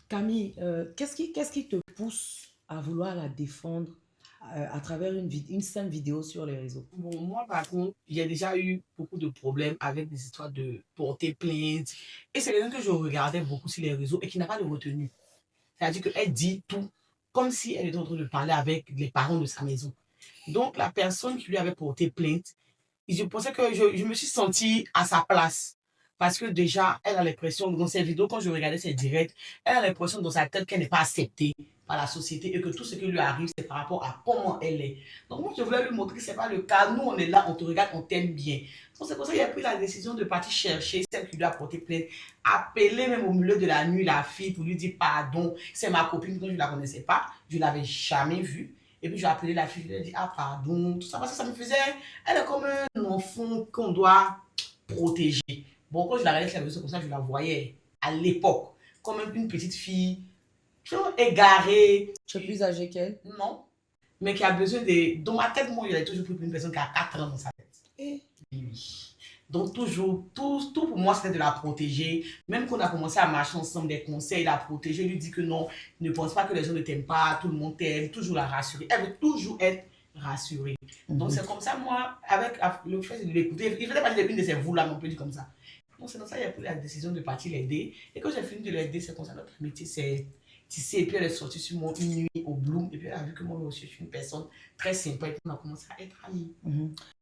Camille, qu'est-ce qui te pousse à vouloir la défendre à travers une simple vidéo sur les réseaux? Bon, moi, par contre, j'ai déjà eu beaucoup de problèmes avec des histoires de porter plainte. Et c'est quelqu'un que je regardais beaucoup sur les réseaux et qui n'a pas de retenue. C'est-à-dire qu'elle dit tout comme si elle était en train de parler avec les parents de sa maison. Donc, la personne qui lui avait porté plainte, je pensais que je me suis sentie à sa place. Parce que déjà, elle a l'impression, dans ses vidéos, quand je regardais ses directs, elle a l'impression dans sa tête qu'elle n'est pas acceptée par la société et que tout ce qui lui arrive, c'est par rapport à comment elle est. Donc, moi, je voulais lui montrer que ce n'est pas le cas. Nous, on est là, on te regarde, on t'aime bien. Donc, c'est pour ça qu'il a pris la décision de partir chercher celle qui lui a porté plainte, appeler même au milieu de la nuit la fille pour lui dire pardon. C'est ma copine, dont je ne la connaissais pas, je ne l'avais jamais vue. Et puis, j'ai appelé la fille, je lui ai dit, ah, pardon, tout ça, parce que ça me faisait. Elle est comme un enfant qu'on doit protéger. Bon, quand je la regardais sur la réseau comme ça, je la voyais à l'époque comme une petite fille égarée. Tu es plus âgée qu'elle? Non, mais qui a besoin de. Dans ma tête, moi, il a toujours pris pour une personne qui a 4 ans dans sa tête. Eh, Oui. Donc, toujours, tout pour moi, c'était de la protéger. Même quand on a commencé à marcher ensemble, des conseils, la protéger, lui dire que non, ne pense pas que les gens ne t'aiment pas, tout le monde t'aime, toujours la rassurer. Elle veut toujours être rassurée. Donc, c'est comme ça, moi, avec le fait de l'écouter, il faisait partie d'une de ces vous-là, on peut dire comme ça. Donc, c'est dans ça qu'il a pris la décision de partir l'aider. Et quand j'ai fini de l'aider, c'est comme ça, notre amitié s'est tissée. Et puis, elle est sortie sur moi une nuit au Bloom. Et puis, elle a vu que moi aussi, je suis une personne très sympa. Et puis, on a commencé à être amis.